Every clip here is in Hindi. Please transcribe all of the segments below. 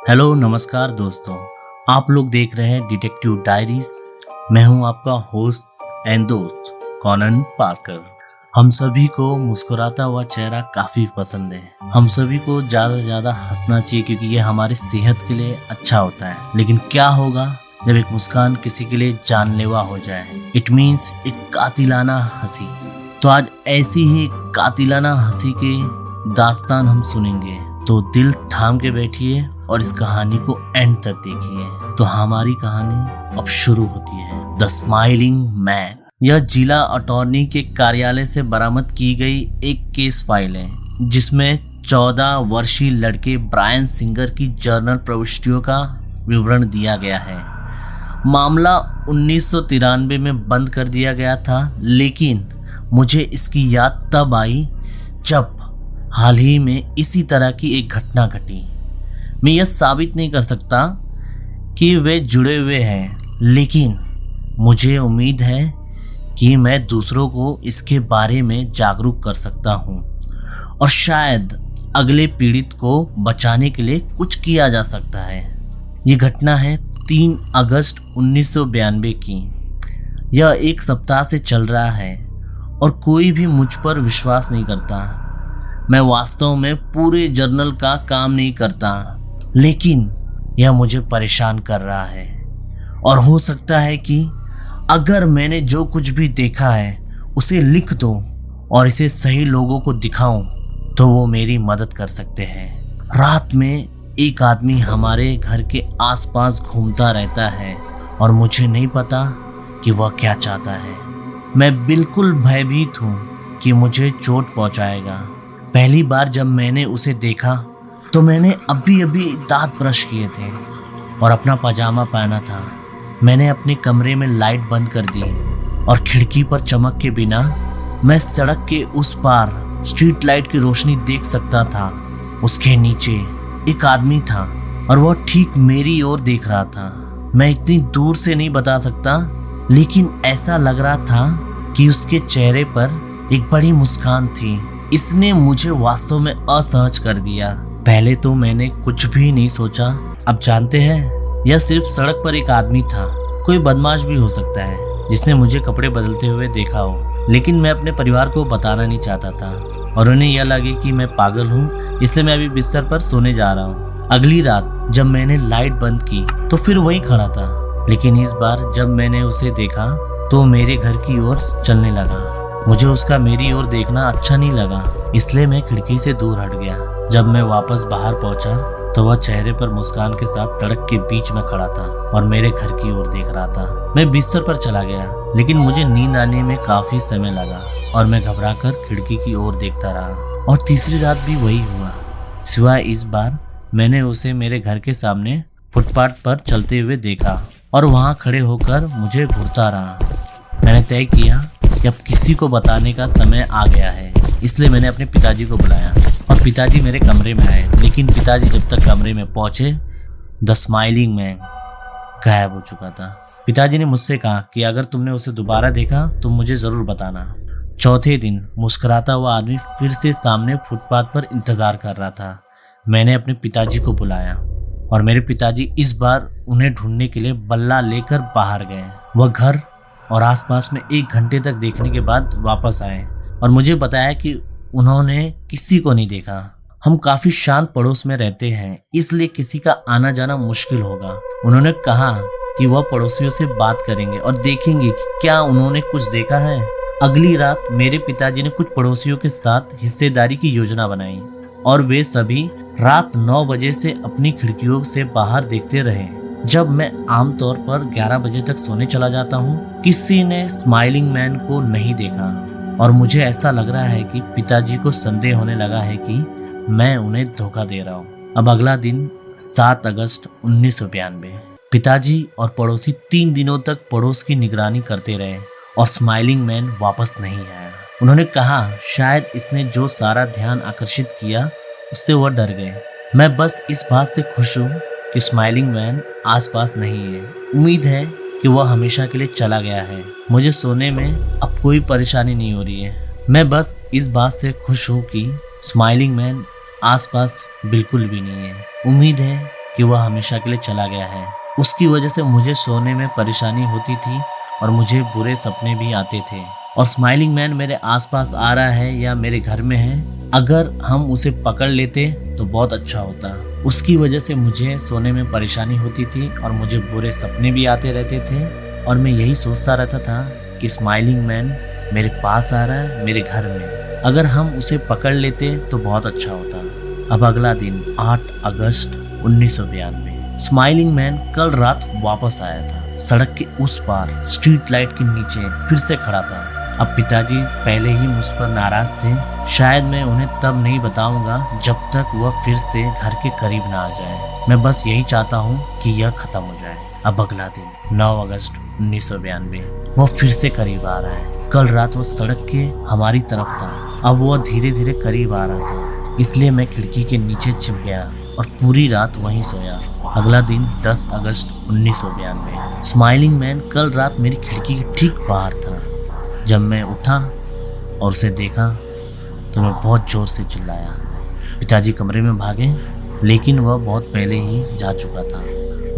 हेलो नमस्कार दोस्तों। आप लोग देख रहे हैं डिटेक्टिव डायरीज। मैं हूं आपका होस्ट एंड दोस्त कॉनन पार्कर। हम सभी को मुस्कुराता हुआ चेहरा काफी पसंद है। हम सभी को ज्यादा से ज्यादा हंसना चाहिए क्योंकि ये हमारी सेहत के लिए अच्छा होता है। लेकिन क्या होगा जब एक मुस्कान किसी के लिए जानलेवा हो जाए? इट मीन्स एक कातिलाना हंसी। तो आज ऐसी ही कातिलाना हंसी के दास्तान हम सुनेंगे, तो दिल थाम के बैठिए और इस कहानी को एंड तक देखिए। तो हमारी कहानी अब शुरू होती है। The smiling man. यह जिला अटॉर्नी के कार्यालय से बरामद की गई एक केस फाइल है जिसमें 14 वर्षीय लड़के ब्रायन सिंगर की जर्नल प्रविष्टियों का विवरण दिया गया है। मामला 1993 में बंद कर दिया गया था, लेकिन मुझे इसकी याद तब आई जब हाल ही में इसी तरह की एक घटना घटी। मैं यह साबित नहीं कर सकता कि वे जुड़े हुए हैं, लेकिन मुझे उम्मीद है कि मैं दूसरों को इसके बारे में जागरूक कर सकता हूँ और शायद अगले पीड़ित को बचाने के लिए कुछ किया जा सकता है। ये घटना है 3 अगस्त 1992 की। यह एक सप्ताह से चल रहा है और कोई भी मुझ पर विश्वास नहीं करता। मैं वास्तव में पूरे जर्नल का काम नहीं करता, लेकिन यह मुझे परेशान कर रहा है और हो सकता है कि अगर मैंने जो कुछ भी देखा है उसे लिख दूं और इसे सही लोगों को दिखाऊं तो वो मेरी मदद कर सकते हैं। रात में एक आदमी हमारे घर के आसपास घूमता रहता है और मुझे नहीं पता कि वह क्या चाहता है। मैं बिल्कुल भयभीत हूँ कि मुझे चोट पहुँचाएगा। पहली बार जब मैंने उसे देखा तो मैंने अभी दांत ब्रश किए थे और अपना पजामा पहना था। मैंने अपने कमरे में लाइट बंद कर दी और खिड़की पर चमक के बिना मैं सड़क के उस पार स्ट्रीट लाइट की रोशनी देख सकता था। उसके नीचे एक आदमी था और वह ठीक मेरी ओर देख रहा था। मैं इतनी दूर से नहीं बता सकता, लेकिन ऐसा लग रहा था कि उसके चेहरे पर एक बड़ी मुस्कान थी। इसने मुझे वास्तव में असहज कर दिया। पहले तो मैंने कुछ भी नहीं सोचा। अब जानते हैं, यह सिर्फ सड़क पर एक आदमी था। कोई बदमाश भी हो सकता है जिसने मुझे कपड़े बदलते हुए देखा हो, लेकिन मैं अपने परिवार को बताना नहीं चाहता था और उन्हें यह लगे कि मैं पागल हूँ, इसलिए मैं अभी बिस्तर पर सोने जा रहा हूँ। अगली रात जब मैंने लाइट बंद की तो फिर वही खड़ा था, लेकिन इस बार जब मैंने उसे देखा तो मेरे घर की ओर चलने लगा। मुझे उसका मेरी ओर देखना अच्छा नहीं लगा, इसलिए मैं खिड़की से दूर हट गया। जब मैं वापस बाहर पहुंचा तो वह चेहरे पर मुस्कान के साथ सड़क के बीच में खड़ा था और मेरे घर की ओर देख रहा था। मैं बिस्तर पर चला गया, लेकिन मुझे नींद आने में काफी समय लगा और मैं घबराकर खिड़की की ओर देखता रहा। और तीसरी रात भी वही हुआ, सिवाय इस बार मैंने उसे मेरे घर के सामने फुटपाथ पर चलते हुए देखा और वहाँ खड़े होकर मुझे घूरता रहा। मैंने तय किया कि अब किसी को बताने का समय आ गया है, इसलिए मैंने अपने पिताजी को बुलाया और पिताजी मेरे कमरे में आए। लेकिन पिताजी जब तक कमरे में पहुंचे, द स्माइलिंग मैन गायब हो चुका था। पिताजी ने मुझसे कहा कि अगर तुमने उसे दोबारा देखा तो मुझे जरूर बताना। चौथे दिन मुस्कुराता हुआ आदमी फिर से सामने फुटपाथ पर इंतजार कर रहा था। मैंने अपने पिताजी को बुलाया और मेरे पिताजी इस बार उन्हें ढूंढने के लिए बल्ला लेकर बाहर गए। वह घर और आसपास में 1 घंटे तक देखने के बाद वापस आए और मुझे बताया कि उन्होंने किसी को नहीं देखा। हम काफी शांत पड़ोस में रहते हैं, इसलिए किसी का आना जाना मुश्किल होगा। उन्होंने कहा कि वह पड़ोसियों से बात करेंगे और देखेंगे कि क्या उन्होंने कुछ देखा है। अगली रात मेरे पिताजी ने कुछ पड़ोसियों के साथ हिस्सेदारी की योजना बनाई और वे सभी रात 9 बजे से अपनी खिड़कियों से बाहर देखते रहे। जब मैं आमतौर पर 11 बजे तक सोने चला जाता हूँ, किसी ने स्माइलिंग मैन को नहीं देखा और मुझे ऐसा लग रहा है कि पिताजी को संदेह होने लगा है कि मैं उन्हें धोखा दे रहा हूँ। अब अगला दिन 7 अगस्त 1992। पिताजी और पड़ोसी 3 दिनों तक पड़ोस की निगरानी करते रहे और स्माइलिंग मैन वापस नहीं आया। उन्होंने कहा शायद इसने जो सारा ध्यान आकर्षित किया उससे वह डर गए। मैं बस इस बात से खुश हूँ कि स्माइलिंग मैन आसपास नहीं है। उम्मीद है कि वह हमेशा के लिए चला गया है। मुझे सोने में अब कोई परेशानी नहीं हो रही है। मैं बस इस बात से खुश हूँ कि स्माइलिंग मैन आसपास बिल्कुल भी नहीं है। उम्मीद है कि वह हमेशा के लिए चला गया है। उसकी वजह से मुझे सोने में परेशानी होती थी और मुझे बुरे सपने भी आते थे। और स्माइलिंग मैन मेरे आसपास आ रहा है या मेरे घर में है, अगर हम उसे पकड़ लेते तो बहुत अच्छा होता। उसकी वजह से मुझे सोने में परेशानी होती थी और मुझे बुरे सपने भी आते रहते थे और मैं यही सोचता रहता था कि स्माइलिंग मैन मेरे पास आ रहा है, मेरे घर में, अगर हम उसे पकड़ लेते तो बहुत अच्छा होता। अब अगला दिन 8 अगस्त 1992। स्माइलिंग मैन कल रात वापस आया था। सड़क के उस पार स्ट्रीट लाइट के नीचे फिर से खड़ा था। अब पिताजी पहले ही मुझ पर नाराज थे। शायद मैं उन्हें तब नहीं बताऊंगा जब तक वह फिर से घर के करीब ना आ जाए। मैं बस यही चाहता हूँ कि यह खत्म हो जाए। अब अगला दिन 9 अगस्त 1992। वह फिर से करीब आ रहा है। कल रात वह सड़क के हमारी तरफ था। अब वह धीरे धीरे करीब आ रहा था, इसलिए मैं खिड़की के नीचे छिप गया और पूरी रात वहीं सोया। अगला दिन 10 अगस्त 1992। स्माइलिंग मैन कल रात मेरी खिड़की के ठीक बाहर था। जब मैं उठा और उसे देखा तो मैं बहुत जोर से चिल्लाया। पिताजी कमरे में भागे, लेकिन वह बहुत पहले ही जा चुका था।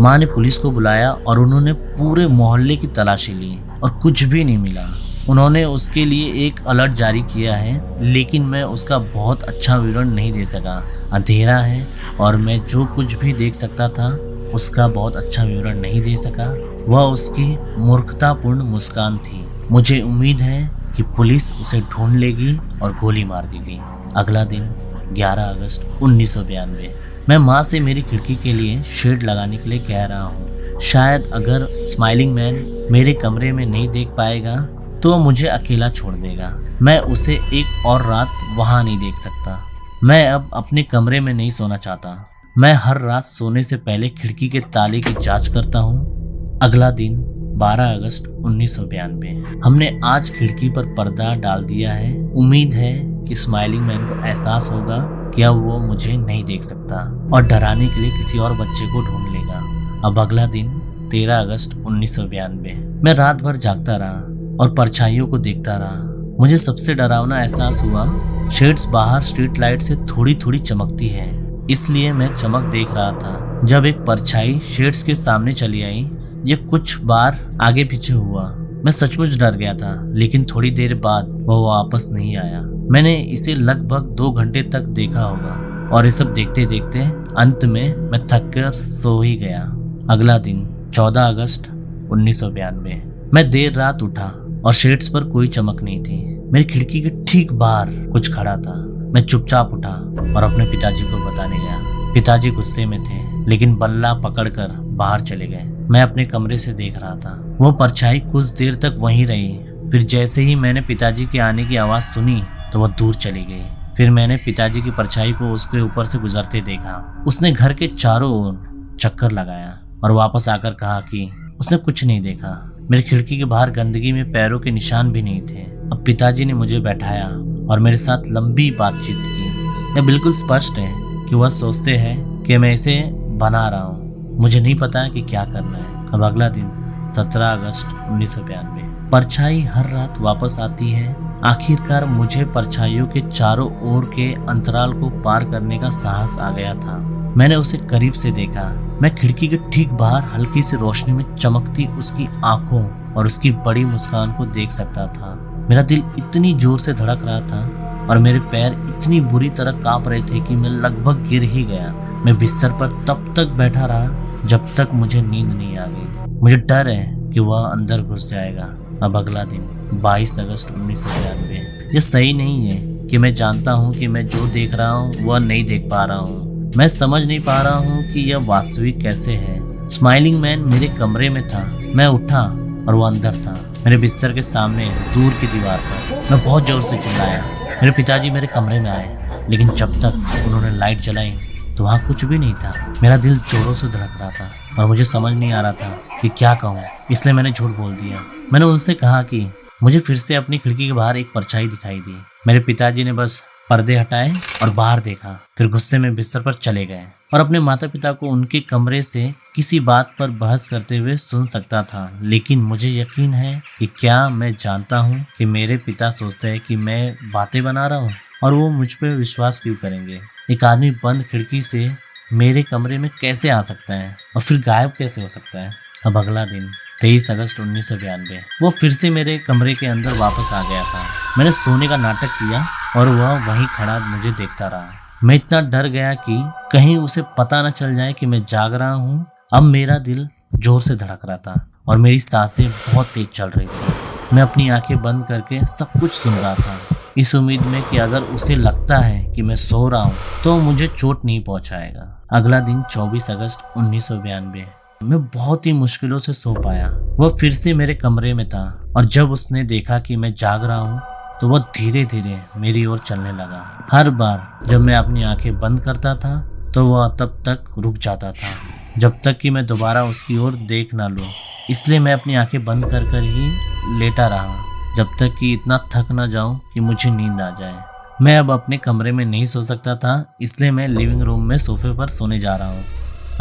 माँ ने पुलिस को बुलाया और उन्होंने पूरे मोहल्ले की तलाशी ली और कुछ भी नहीं मिला। उन्होंने उसके लिए एक अलर्ट जारी किया है, लेकिन मैं उसका बहुत अच्छा विवरण नहीं दे सका। अंधेरा है और मैं जो कुछ भी देख सकता था उसका बहुत अच्छा विवरण नहीं दे सका। वह उसकी मूर्खतापूर्ण मुस्कान थी। मुझे उम्मीद है कि पुलिस उसे ढूंढ लेगी और गोली मार देगी। अगला दिन 11 अगस्त 1992। मैं माँ से मेरी खिड़की के लिए शेड लगाने के लिए कह रहा हूँ। शायद अगर स्माइलिंग मैन मेरे कमरे में नहीं देख पाएगा तो वह मुझे अकेला छोड़ देगा। मैं उसे एक और रात वहाँ नहीं देख सकता। मैं अब अपने कमरे में नहीं सोना चाहता। मैं हर रात सोने से पहले खिड़की के ताले की जांच करता हूँ। अगला दिन 12 अगस्त 1992। हमने आज खिड़की पर पर्दा डाल दिया है। उम्मीद है कि स्माइलिंग मैन को एहसास होगा कि अब वो मुझे नहीं देख सकता और डराने के लिए किसी और बच्चे को ढूंढ लेगा। अब अगला दिन 13 अगस्त 1992। मैं रात भर जागता रहा और परछाइयों को देखता रहा। मुझे सबसे डरावना एहसास हुआ, शेड्स बाहर स्ट्रीट लाइट से थोड़ी थोड़ी चमकती है, इसलिए मैं चमक देख रहा था। जब एक परछाई शेड्स के सामने चली आई, ये कुछ बार आगे पीछे हुआ। मैं सचमुच डर गया था, लेकिन थोड़ी देर बाद वो वापस नहीं आया। मैंने इसे लगभग 2 घंटे तक देखा होगा और ये सब देखते देखते अंत में मैं थक कर सो ही गया। अगला दिन 14 अगस्त 1992। मैं देर रात उठा और शेड्स पर कोई चमक नहीं थी। मेरी खिड़की के ठीक बाहर कुछ खड़ा था। मैं चुपचाप उठा और अपने पिताजी को बताने गया। पिताजी गुस्से में थे, लेकिन बल्ला पकड़कर बाहर चले गए। मैं अपने कमरे से देख रहा था। वो परछाई कुछ देर तक वहीं रही। फिर जैसे ही मैंने पिताजी के आने की आवाज सुनी तो वह दूर चली गई। फिर मैंने पिताजी की परछाई को उसके ऊपर से गुजरते देखा। उसने घर के चारों ओर चक्कर लगाया और वापस आकर कहा कि उसने कुछ नहीं देखा। मेरी खिड़की के बाहर गंदगी में पैरों के निशान भी नहीं थे। अब पिताजी ने मुझे बैठाया और मेरे साथ लंबी बातचीत की। यह बिल्कुल स्पष्ट है कि वह सोचते हैं कि मैं इसे बना रहा हूँ। मुझे नहीं पता कि क्या करना है। अब अगला दिन 17 अगस्त 1992। परछाई हर रात वापस आती है। आखिरकार मुझे परछाइयों के चारों ओर के अंतराल को पार करने का साहस आ गया था। मैंने उसे करीब से देखा। मैं खिड़की के ठीक बाहर हल्की सी रोशनी में चमकती उसकी आंखों और उसकी बड़ी मुस्कान को देख सकता था। मेरा दिल इतनी जोर से धड़क रहा था और मेरे पैर इतनी बुरी तरह कांप रहे थे कि मैं लगभग गिर ही गया। मैं बिस्तर पर तब तक बैठा रहा जब तक मुझे नींद नहीं आ गई। मुझे डर है कि वह अंदर घुस जाएगा। अब अगला दिन 22 अगस्त 1992। यह सही नहीं है कि मैं जानता हूँ कि मैं जो देख रहा हूँ वह नहीं देख पा रहा हूँ। मैं समझ नहीं पा रहा हूँ कि यह वास्तविक कैसे है। स्माइलिंग मैन मेरे कमरे में था। मैं उठा और वो अंदर था, मेरे बिस्तर के सामने दूर की दीवार पर। मैं बहुत जोर से चिल्लाया। मेरे पिताजी मेरे कमरे में आए, लेकिन जब तक उन्होंने लाइट जलाई तो वहाँ कुछ भी नहीं था। मेरा दिल जोरों से धड़क रहा था और मुझे समझ नहीं आ रहा था कि क्या कहूँ, इसलिए मैंने झूठ बोल दिया। मैंने उनसे कहा कि मुझे फिर से अपनी खिड़की के बाहर एक परछाई दिखाई दी। मेरे पिताजी ने बस पर्दे हटाए और बाहर देखा, फिर गुस्से में बिस्तर पर चले गए और अपने माता पिता को उनके कमरे से किसी बात पर बहस करते हुए सुन सकता था। लेकिन मुझे यकीन है कि क्या मैं जानता हूँ कि मेरे पिता सोचते हैं कि मैं बातें बना रहा हूँ और वो मुझ पर विश्वास क्यों करेंगे। एक आदमी बंद खिड़की से मेरे कमरे में कैसे आ सकता है और फिर गायब कैसे हो सकता है। अब अगला दिन 23 अगस्त 1992 वो फिर से मेरे कमरे के अंदर वापस आ गया था। मैंने सोने का नाटक किया और वह वहीं खड़ा मुझे देखता रहा। मैं इतना डर गया कि कहीं उसे पता न चल जाए कि मैं जाग रहा हूँ। अब मेरा दिल जोर से धड़क रहा था और मेरी सांसें बहुत तेज चल रही थी। मैं अपनी आंखें बंद करके सब कुछ सुन रहा था, इस उम्मीद में कि अगर उसे लगता है कि मैं सो रहा हूँ तो मुझे चोट नहीं पहुंचाएगा। अगला दिन 24 अगस्त 1992 मैं बहुत ही मुश्किलों से सो पाया। वह फिर से मेरे कमरे में था और जब उसने देखा कि मैं जाग रहा हूँ तो वह धीरे धीरे मेरी ओर चलने लगा। हर बार जब मैं अपनी आंखें बंद करता था तो वह तब तक रुक जाता था जब तक कि मैं दोबारा उसकी ओर देख ना लूं। इसलिए मैं अपनी आंखें बंद कर ही लेटा रहा जब तक कि इतना थक ना जाऊं कि मुझे नींद आ जाए। मैं अब अपने कमरे में नहीं सो सकता था, इसलिए मैं लिविंग रूम में सोफे पर सोने जा रहा हूँ।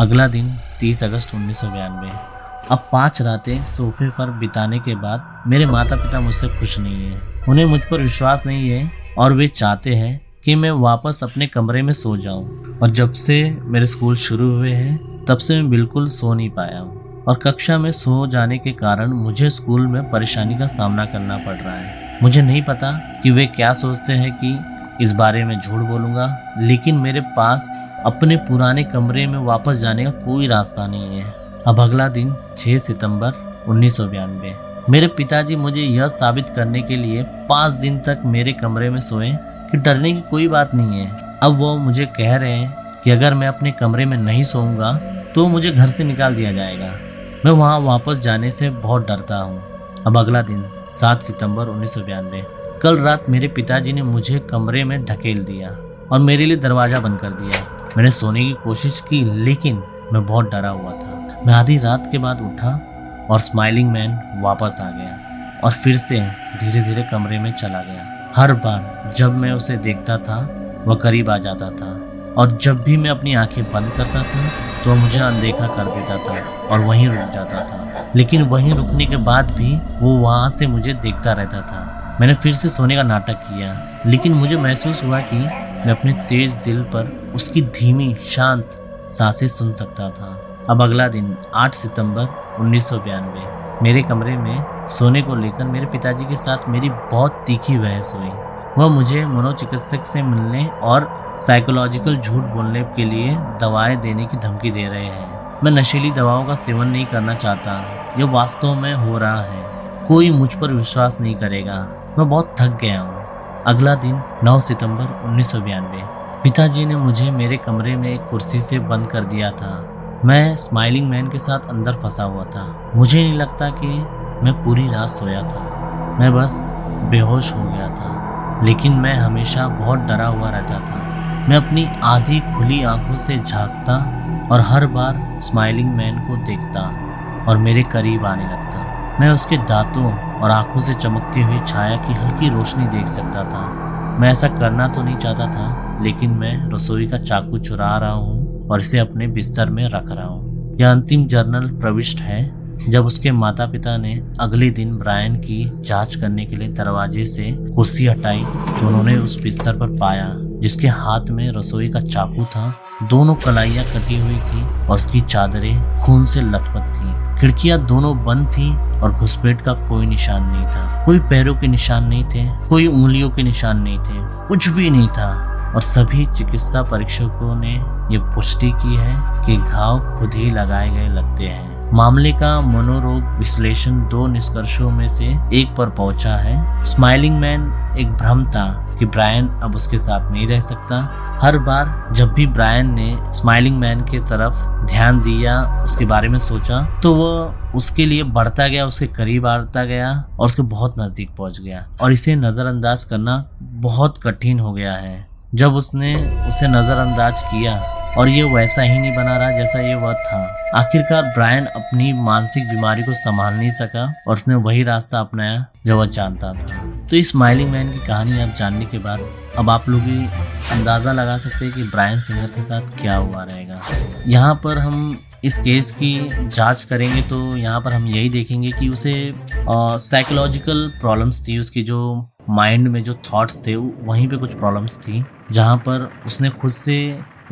अगला दिन 30 अगस्त 1992 अब 5 रातें सोफे पर बिताने के बाद मेरे माता पिता मुझसे खुश नहीं है। उन्हें मुझ पर विश्वास नहीं है और वे चाहते हैं कि मैं वापस अपने कमरे में सो जाऊं। और जब से मेरे स्कूल शुरू हुए हैं तब से मैं बिल्कुल सो नहीं पाया हूँ और कक्षा में सो जाने के कारण मुझे स्कूल में परेशानी का सामना करना पड़ रहा है। मुझे नहीं पता कि वे क्या सोचते हैं कि इस बारे में झूठ बोलूँगा, लेकिन मेरे पास अपने पुराने कमरे में वापस जाने का कोई रास्ता नहीं है। अब अगला दिन 6 सितंबर 1992 मेरे पिताजी मुझे यह साबित करने के लिए 5 दिन तक मेरे कमरे में सोए कि डरने की कोई बात नहीं है। अब वो मुझे कह रहे हैं कि अगर मैं अपने कमरे में नहीं सोऊंगा तो मुझे घर से निकाल दिया जाएगा। मैं वहां वापस जाने से बहुत डरता हूं। अब अगला दिन 7 सितंबर 1992 कल रात मेरे पिताजी ने मुझे कमरे में ढकेल दिया और मेरे लिए दरवाजा बंद कर दिया। मैंने सोने की कोशिश की लेकिन मैं बहुत डरा हुआ था। मैं आधी रात के बाद उठा और स्माइलिंग मैन वापस आ गया और फिर से धीरे धीरे कमरे में चला गया। हर बार जब मैं उसे देखता था वह करीब आ जाता था और जब भी मैं अपनी आंखें बंद करता था तो वह मुझे अनदेखा कर देता था और वहीं रुक जाता था। लेकिन वहीं रुकने के बाद भी वो वहां से मुझे देखता रहता था। मैंने फिर से सोने का नाटक किया लेकिन मुझे महसूस हुआ कि मैं अपने तेज दिल पर उसकी धीमी शांत सांसें सुन सकता था। अब अगला दिन 8 सितंबर 1992 मेरे कमरे में सोने को लेकर मेरे पिताजी के साथ मेरी बहुत तीखी बहस हुई। वह मुझे मनोचिकित्सक से मिलने और साइकोलॉजिकल झूठ बोलने के लिए दवाएं देने की धमकी दे रहे हैं। मैं नशीली दवाओं का सेवन नहीं करना चाहता, यह वास्तव में हो रहा है। कोई मुझ पर विश्वास नहीं करेगा, मैं बहुत थक गया हूँ। अगला दिन 9 सितंबर 1992 पिताजी ने मुझे मेरे कमरे में एक कुर्सी से बंद कर दिया था। मैं स्माइलिंग मैन के साथ अंदर फंसा हुआ था। मुझे नहीं लगता कि मैं पूरी रात सोया था, मैं बस बेहोश हो गया था, लेकिन मैं हमेशा बहुत डरा हुआ रहता था। मैं अपनी आधी खुली आंखों से झांकता और हर बार स्माइलिंग मैन को देखता और मेरे करीब आने लगता। मैं उसके दांतों और आंखों से चमकती हुई छाया की हल्की रोशनी देख सकता था। मैं ऐसा करना तो नहीं चाहता था, लेकिन मैं रसोई का चाकू चुरा रहा हूँ और इसे अपने बिस्तर में रख रहा हूँ। यह अंतिम जर्नल प्रविष्ट है जब उसके माता पिता ने अगले दिन ब्रायन की जांच करने के लिए दरवाजे से कुर्सी हटाई तो उन्होंने उस बिस्तर पर पाया जिसके हाथ में रसोई का चाकू था। दोनों कलाइयाँ कटी हुई थी और उसकी चादरें खून से लथपथ थी। खिड़कियां दोनों बंद थी और घुसपैठ का कोई निशान नहीं था। कोई पैरों के निशान नहीं थे, कोई उंगलियों के निशान नहीं थे, कुछ भी नहीं था। और सभी चिकित्सा परीक्षकों ने ये पुष्टि की है कि घाव खुद ही लगाए गए लगते हैं। मामले का मनोरोग विश्लेषण 2 निष्कर्षों में से एक पर पहुंचा है। स्माइलिंग मैन एक भ्रम था कि ब्रायन अब उसके साथ नहीं रह सकता। हर बार जब भी ब्रायन ने स्माइलिंग मैन की तरफ ध्यान दिया, उसके बारे में सोचा, तो वह उसके लिए बढ़ता गया, उसके करीब आता गया और उसके बहुत नजदीक पहुंच गया और इसे नजरअंदाज करना बहुत कठिन हो गया है। जब उसने उसे नजरअंदाज किया और ये वैसा ही नहीं बना रहा जैसा ये वह था। आखिरकार ब्रायन अपनी मानसिक बीमारी को संभाल नहीं सका और उसने वही रास्ता अपनाया जो वह जानता था। तो इस स्माइलिंग मैन की कहानी आप जानने के बाद अब आप लोग भी अंदाजा लगा सकते हैं कि ब्रायन सिंगर के साथ क्या हुआ रहेगा। यहाँ पर हम इस केस की जांच करेंगे तो यहाँ पर हम यही देखेंगे कि उसे साइकोलॉजिकल प्रॉब्लम्स थी। उसकी जो माइंड में जो थॉट्स थे वहीं पे कुछ प्रॉब्लम्स थी, जहाँ पर उसने खुद से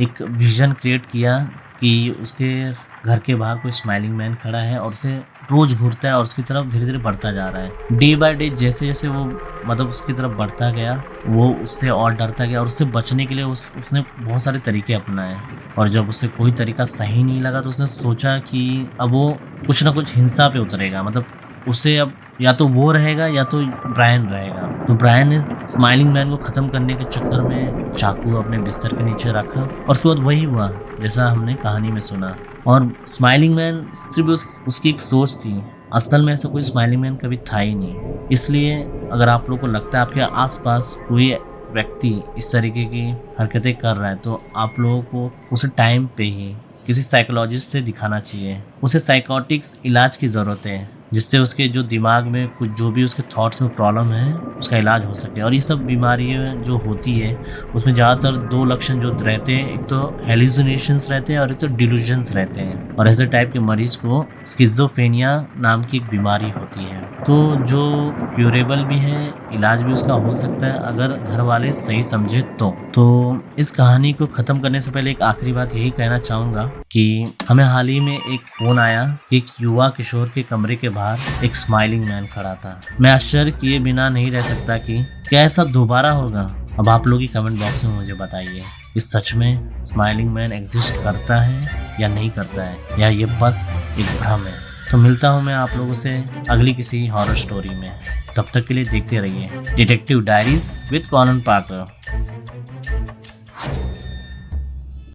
एक विजन क्रिएट किया कि उसके घर के बाहर कोई स्माइलिंग मैन खड़ा है और उसे रोज घूरता है और उसकी तरफ धीरे धीरे बढ़ता जा रहा है। डे बाय डे जैसे जैसे वो मतलब उसकी तरफ बढ़ता गया, वो उससे और डरता गया और उससे बचने के लिए उसने बहुत सारे तरीके अपनाए। और जब उसे कोई तरीका सही नहीं लगा तो उसने सोचा कि अब वो कुछ ना कुछ हिंसा पे उतरेगा, मतलब उसे अब या तो वो रहेगा या तो ब्रायन रहेगा। तो ब्रायन ने स्माइलिंग मैन को खत्म करने के चक्कर में चाकू अपने बिस्तर के नीचे रखा और उसके बाद वही हुआ जैसा हमने कहानी में सुना। और स्माइलिंग मैन सिर्फ उसकी एक सोच थी, असल में ऐसा कोई स्माइलिंग मैन कभी था ही नहीं। इसलिए अगर आप लोगों को लगता है आपके आसपास कोई व्यक्ति इस तरीके की हरकतें कर रहा है तो आप लोगों को उसे टाइम पे ही किसी साइकोलॉजिस्ट से दिखाना चाहिए। उसे साइकोटिक्स इलाज की ज़रूरत है जिससे उसके जो दिमाग में कुछ जो भी उसके थॉट्स में प्रॉब्लम है उसका इलाज हो सके। और ये सब बीमारियाँ जो होती है उसमें ज़्यादातर दो लक्षण जो रहते हैं, एक तो हेलुसिनेशंस रहते हैं और एक तो डिल्यूजन्स रहते हैं। और ऐसे टाइप के मरीज को स्किज़ोफ्रेनिया नाम की एक बीमारी होती है, तो जो क्यूरेबल भी है, इलाज भी उसका हो सकता है अगर घर वाले सही समझे तो इस कहानी को ख़त्म करने से पहले एक आखिरी बात यही कहना चाहूँगा कि हमें हाल ही में एक फ़ोन आया कि एक युवा किशोर के कमरे के बाहर एक स्माइलिंग मैन खड़ा था। मैं आश्चर्य किए बिना नहीं रह सकता कि क्या ऐसा दोबारा होगा। अब आप लोग ही कमेंट बॉक्स में मुझे बताइए कि सच में स्माइलिंग मैन एग्जिस्ट करता है या नहीं करता है, या ये बस एक भ्रम है। तो मिलता हूँ मैं आप लोगों से अगली किसी हॉरर स्टोरी में। तब तक के लिए देखते रहिए detective diaries with Conan Parker.